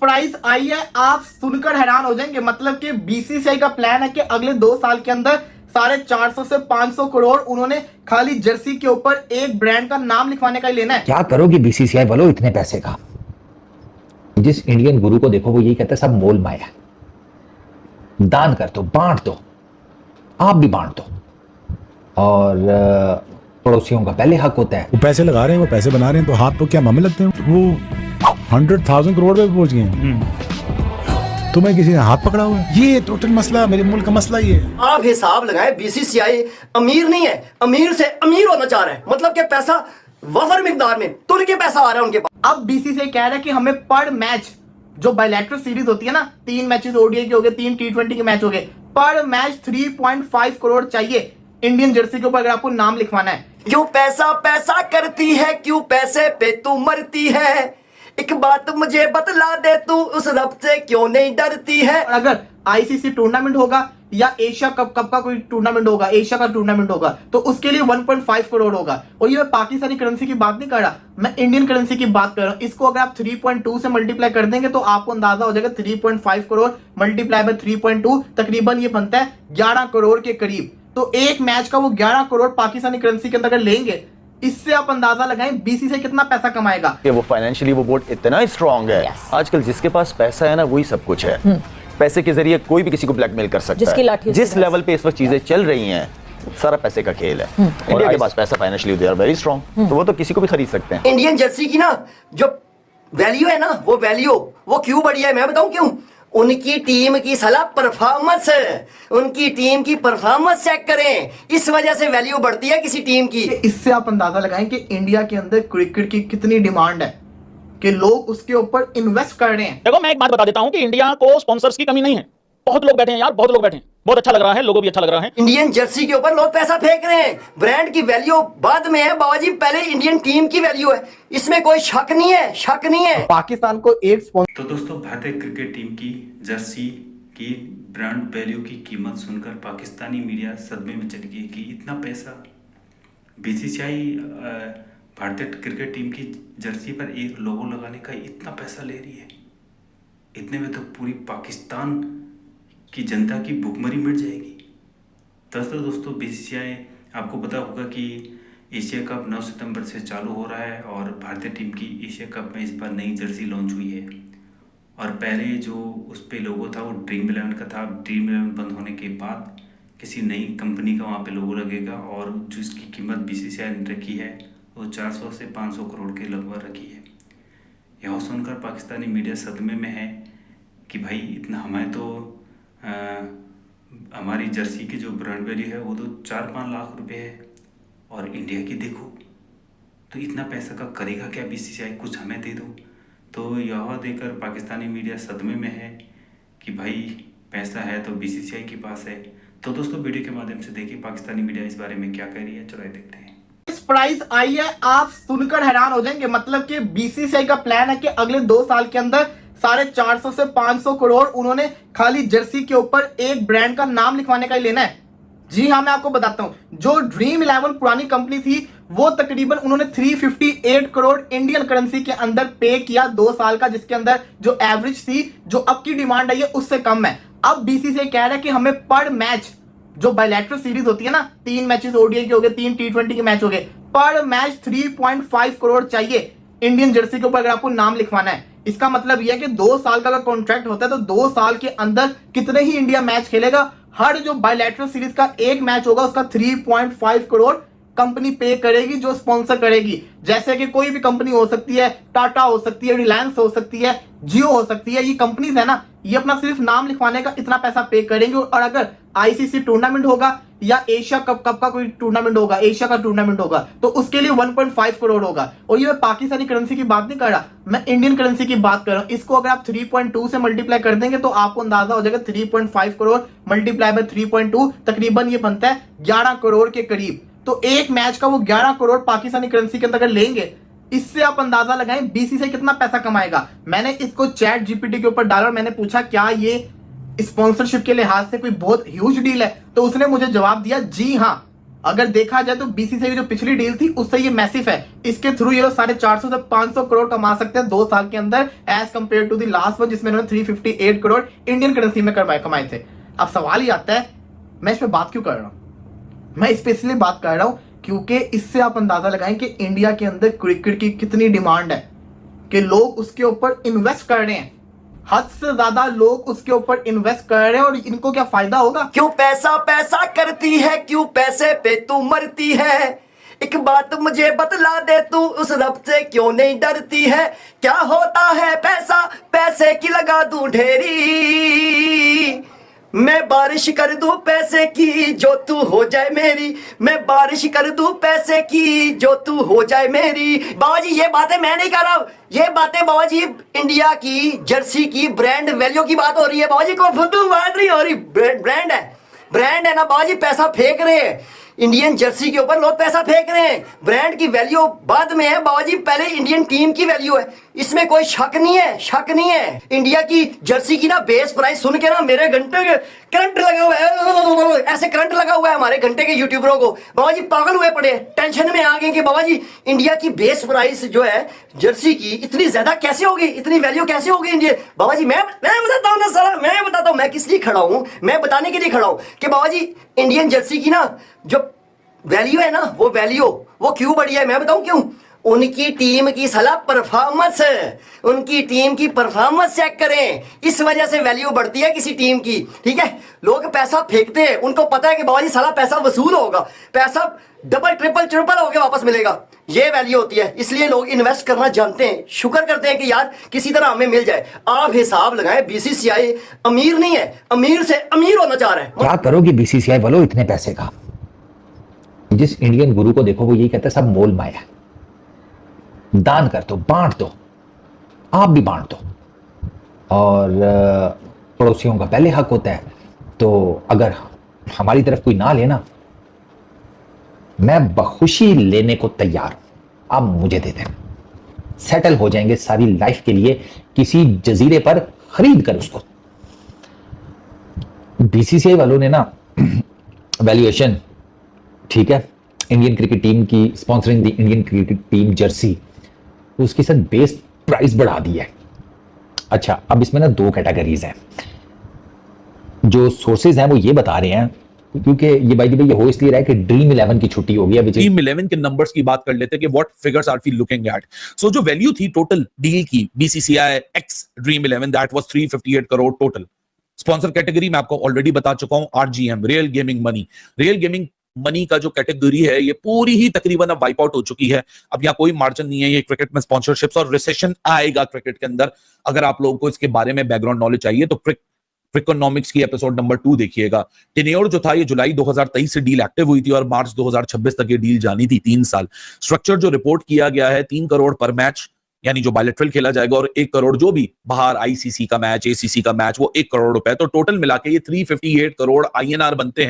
Price I है, आप सुनकर हैरान हो जाएंगे। मतलब कि बीसीसीआई का प्लान है कि अगले 2 साल के अंदर 450 से 500 करोड़ उन्होंने खाली जर्सी के ऊपर एक ब्रांड का नाम लिखवाने का ही लेना है। क्या करोगी बीसीसीआई वालों इतने पैसे का? जिस इंडियन गुरु को देखो वो यही कहता है सब मोल माया, दान कर दो, बांट दो, आप भी बांट दो, और पड़ोसियों का पहले हक होता है। वो पैसे लगा रहे हैं, वो पैसे बना रहे हैं, तो हाथ तो क्या मामे लगते हैं? वो 100,000 करोड़ पे पहुंच गए हैं। तुम्हें किसी ने हाथ पकड़ा हुआ है? ये टोटल मसला मेरे मुल्क का मसला ही है। आप हिसाब लगाएं, बीसीसीआई अमीर नहीं है, अमीर से अमीर होना चाह रहा है। मतलब कि पैसा वफर मिकदार में तुल के पैसा आ रहा है उनके पास। अब बीसीसीआई कह रहा है कि हमें पर मैच जो बायलैटरल सीरीज होती है ना, 3 मैचेस ओडीआई के हो गए, 3 T20 के मैच हो गए, पर मैच 3.5 करोड़ चाहिए इंडियन जर्सी के ऊपर अगर आपको नाम लिखवाना है। क्यों पैसा पैसा करती है, क्यों पैसे पे तू मरती है, एक बात मुझे बतला दे, तू उस रब से क्यों नहीं डरती है। और अगर आईसीसी टूर्नामेंट होगा या एशिया कप का कोई टूर्नामेंट होगा, एशिया का टूर्नामेंट होगा, तो उसके लिए 1.5 करोड़ होगा। और ये मैं पाकिस्तानी करेंसी की बात नहीं कर रहा, मैं इंडियन करेंसी की बात कर रहा हूं। इसको अगर आप 3.2 से मल्टीप्लाई कर देंगे तो आपको अंदाजा हो जाएगा 3.5 करोड़ मल्टीप्लाई बाय 3.2 तकरीबन ये बनता है 11 करोड़ के करीब। तो एक मैच का वो 11 करोड़ पाकिस्तानी करेंसी के अंदर अगर लेंगे, इससे आप अंदाजा लगाएं बीसीसीआई कितना पैसा कमाएगा। कि वो फाइनेंशियली वो बोर्ड इतना स्ट्रांग है। आजकल जिसके पास पैसा है ना वही सब कुछ है। पैसे के जरिए कोई भी किसी को ब्लैकमेल कर सकता है। जिस लेवल पे इस वक्त चीजें चल रही हैं, सारा पैसे का खेल है। इंडिया के पास पैसा financially they are very strong, तो वो तो किसी को भी खरीद सकते हैं। इंडियन जर्सी की ना जो वैल्यू है ना, वो वैल्यू वो क्यों बढ़ी है, मैं बताऊं क्यों। उनकी टीम की सलाह परफॉर्मेंस है, उनकी टीम की परफॉर्मेंस चेक करें, इस वजह से वैल्यू बढ़ती है किसी टीम की। इससे आप अंदाजा लगाएं कि इंडिया के अंदर क्रिकेट की कितनी डिमांड है कि लोग उसके ऊपर इन्वेस्ट कर रहे हैं। देखो मैं एक बात बता देता हूं कि इंडिया को स्पॉन्सर्स की कमी नहीं है। बहुत लोग बैठे हैं यार, बहुत लोग बैठे हैं, बहुत अच्छा लग रहा है, लोगों भी अच्छा लग रहा है। इंडियन जर्सी के ऊपर लोग पैसा फेंक रहे हैं, ब्रांड की वैल्यू बाद में है बाबाजी, पहले इंडियन टीम की वैल्यू है, इसमें कोई शक नहीं है, शक नहीं है। पाकिस्तान को एक तो दोस्तों, भारतीय क्रिकेट टीम की जर्सी की ब्रांड वैल्यू की कीमत सुनकर पाकिस्तानी मीडिया सदमे में चली गई कि इतना पैसा बीसीसीआई भारतीय क्रिकेट टीम की जर्सी पर एक लोगो लगाने का इतना पैसा ले रही है। इतने में तो पूरी पाकिस्तान की जनता की भूखमरी मिट जाएगी। दोस्तों बीसीसीआई, आपको पता होगा कि एशिया कप 9 सितंबर से चालू हो रहा है और भारतीय टीम की एशिया कप में इस बार नई जर्सी लॉन्च हुई है। और पहले जो उस पे लोगो था वो ड्रीम 11 का था। ड्रीम 11 बंद होने के बाद किसी नई कंपनी का वहाँ पे लोगो लगेगा और जिसकी कीमत बीसीसीआई ने रखी है वो 400 से 500 करोड़ के लगभग रखी है। यह सुनकर पाकिस्तानी मीडिया सदमे में है कि भाई इतना, हमें तो हमारी जर्सी की जो ब्रांड वैल्यू है वो तो 4-5 लाख रुपए है और इंडिया की देखो तो इतना पैसा का करेगा क्या बीसीसीआई, कुछ हमें दे दो। तो यह देकर पाकिस्तानी मीडिया सदमे में है कि भाई पैसा है तो बीसीसीआई के पास है। तो दोस्तों वीडियो के माध्यम से देखिए पाकिस्तानी मीडिया इस बारे में क्या कह रही है, चलो देखते हैं। इस प्राइस आई है, आप सुनकर हैरान हो जाएंगे। मतलब कि बीसीसीआई का प्लान है कि अगले 2 साल के अंदर 450 से 500 करोड़ उन्होंने खाली जर्सी के ऊपर एक ब्रांड का नाम लिखवाने का ही लेना है। जी हाँ, मैं आपको बताता हूं, जो ड्रीम 11 पुरानी कंपनी थी वो तकरीबन उन्होंने 358 करोड़ इंडियन करेंसी के अंदर पे किया 2 साल का, जिसके अंदर जो एवरेज थी, जो अब की डिमांड आई है उससे कम है। अब बीसीसीआई कह रहा है कि हमें पर मैच जो बायलैटरल सीरीज होती है ना, 3 मैचेस ओडीआई के हो गए, 3 T20 के मैच हो गए, पर मैच 3.5 करोड़ चाहिए इंडियन जर्सी के ऊपर अगर आपको नाम लिखवाना है। इसका मतलब यह है कि 2 साल का कॉन्ट्रैक्ट होता है तो 2 साल के अंदर कितने ही इंडिया मैच खेलेगा, हर जो बायलैटरल सीरीज का एक मैच होगा उसका 3.5 करोड़ कंपनी पे करेगी, जो स्पॉन्सर करेगी। जैसे कि कोई भी कंपनी हो सकती है, टाटा हो सकती है, रिलायंस हो सकती है, जियो हो सकती है, ये कंपनीज है ना, ये अपना सिर्फ नाम लिखवाने का इतना पैसा पे करेंगे। और अगर आईसीसी टूर्नामेंट होगा या एशिया कप का कोई टूर्नामेंट होगा, एशिया का टूर्नामेंट होगा, तो उसके लिए 1.5 करोड़ होगा। और ये मैं पाकिस्तानी करेंसी की बात नहीं कर रहा, मैं इंडियन करेंसी की बात कर रहा हूं। इसको अगर आप 3.2 से मल्टीप्लाई कर देंगे तो आपको अंदाजा हो जाएगा 3.5 करोड़ मल्टीप्लाई बाय 3.2 तकरीबन ये बनता है 11 करोड़ के करीब। तो एक मैच का वो 11 करोड़ पाकिस्तानी करेंसी के अंदर अगर लेंगे, इससे आप अंदाजा लगाएं बीसीसीआई कितना पैसा कमाएगा। मैंने इसको चैट जीपीटी के ऊपर डाला, मैंने पूछा क्या ये स्पॉन्सरशिप के लिहाज से कोई बहुत ह्यूज डील है, तो उसने मुझे जवाब दिया जी हाँ, अगर देखा जाए तो बीसीसीआई की जो पिछली डील थी उससे ये मैसिव है। इसके थ्रू ये लोग 450 से 500 करोड़ कमा सकते हैं 2 साल के अंदर, as compare to the last one जिसमें इन्होंने 358 करोड़ इंडियन करेंसी में कमाए थे। अब सवाल ही आता है, मैं इस पे बात क्यों कर रहा हूं? मैं इस पे इसलिए बात कर रहा हूं क्योंकि इससे आप अंदाजा लगाएं कि इंडिया के अंदर क्रिकेट की कितनी डिमांड है, कि लोग उसके ऊपर इन्वेस्ट कर रहे हैं, हद से ज्यादा लोग उसके ऊपर इन्वेस्ट कर रहे हैं। और इनको क्या फायदा होगा? क्यों पैसा पैसा करती है, क्यों पैसे पे तू मरती है, एक बात मुझे बतला दे तू उस रब से क्यों नहीं डरती है, क्या होता है पैसा, पैसे की लगा दूं ढेरी, मैं बारिश कर दूं पैसे की जो तू हो जाए मेरी, मैं बारिश कर दूं पैसे की जो तू हो जाए मेरी। बाबा जी ये बातें मैं नहीं कर रहा हूं, ये बातें बाबा जी इंडिया की जर्सी की ब्रांड वैल्यू की बात हो रही है। बाबा जी को फुद्दू बात नहीं हो रही, ब्रांड है ना बाबा जी, पैसा फेंक रहे हैं इंडियन जर्सी के ऊपर, लोग पैसा फेंक रहे हैं। ब्रांड की वैल्यू बाद में है बाबा जी, पहले इंडियन टीम की वैल्यू है, इसमें कोई शक नहीं है। इंडिया की जर्सी की ना बेस प्राइस सुन के ना मेरे घंटे के करंट लगा हुआ है, ऐसे करंट लगा हुआ है हमारे घंटे के यूट्यूबरों को। बाबा जी पागल हुए पड़े, टेंशन में आ गए कि बाबा जी इंडिया की बेस प्राइस जो है जर्सी की इतनी ज्यादा कैसे होगी, इतनी वैल्यू कैसे होगी इंडिया। बाबा जी मैं बताता हूँ ना सारा, मैं बताता हूँ मैं किस लिए खड़ा हूँ, मैं बताने के लिए खड़ा हूँ कि बाबा जी इंडियन जर्सी की ना जो वैल्यू है ना, वो वैल्यू वो क्यों बढ़ी है, मैं बताऊं क्यों। उनकी टीम की साला परफॉर्मेंस, उनकी टीम की परफॉर्मेंस चेक करें, इस वजह से वैल्यू बढ़ती है किसी टीम की। ठीक है, लोग पैसा फेंकते हैं, उनको पता है कि बाबा जी साला पैसा वसूल होगा, पैसा डबल ट्रिपल होके वापस मिलेगा, ये वैल्यू होती है। इसलिए लोग इन्वेस्ट करना जानते हैं, शुक्र करते हैं कि यार किसी तरह हमें मिल जाए। आप हिसाब लगाएं, बीसीसीआई अमीर नहीं है, अमीर से अमीर होना चाह रहा है। क्या करोगी बीसीसीआई वालों इतने पैसे का? जिस इंडियन गुरु को देखो वो यही कहता है सब मोल माया, दान कर दो, बांट दो, आप भी बांट दो, और पड़ोसियों का पहले हक होता है। तो अगर हमारी तरफ कोई ना लेना, मैं बखुशी लेने को तैयार हूं, आप मुझे दे देना, सेटल हो जाएंगे सारी लाइफ के लिए किसी जजीरे पर, खरीद कर उसको। बीसीसीआई वालों ने ना वैल्यूएशन, ठीक है, इंडियन क्रिकेट टीम की स्पॉन्सरिंग दी इंडियन क्रिकेट टीम जर्सी, उसकी सर बेस प्राइस बढ़ा दी है। अच्छा, अब इसमें ना 2 कैटेगरीज हैं। जो सोर्सेज हैं वो ये बता रहे हैं, क्योंकि ये भाई ये हो इसलिए रहा है कि ड्रीम 11 की छुट्टी हो गई है। ड्रीम 11 के नंबर्स की बात कर लेते हैं कि what figures are we looking at. So जो वैल्यू थी टोटल डील की BCCI X dream 11, that was 358 crore total. Sponsor category मैं आपको ऑलरेडी बता चुका हूं, RGM, real gaming money. Real gaming money का जो कैटेगरी है ये पूरी ही तकरीबन अब वाइप आउट हो चुकी है। अब यहाँ कोई मार्जिन नहीं है। ये क्रिकेट में स्पॉन्सरशिप्स और रिसेशन आएगा क्रिकेट के अंदर। अगर आप लोगों को इसके बारे में बैकग्राउंड नॉलेज चाहिए तो क्रिकोनॉमिक्स की एपिसोड नंबर 2 देखिएगा। टेन्योर जो था ये जुलाई 2023 से डील एक्टिव हुई थी और मार्च 2026 तक ये डील जानी थी, 3 साल। स्ट्रक्चर जो रिपोर्ट किया गया है 3 करोड़ पर मैच, यानी जो बायलैटरल खेला जाएगा, और 1 करोड़ जो भी बाहर आईसीसी का मैच, एसीसी का मैच, वो 1 करोड़ रुपए। तो टोटल मिला के ये 358 करोड़ INR बनते हैं।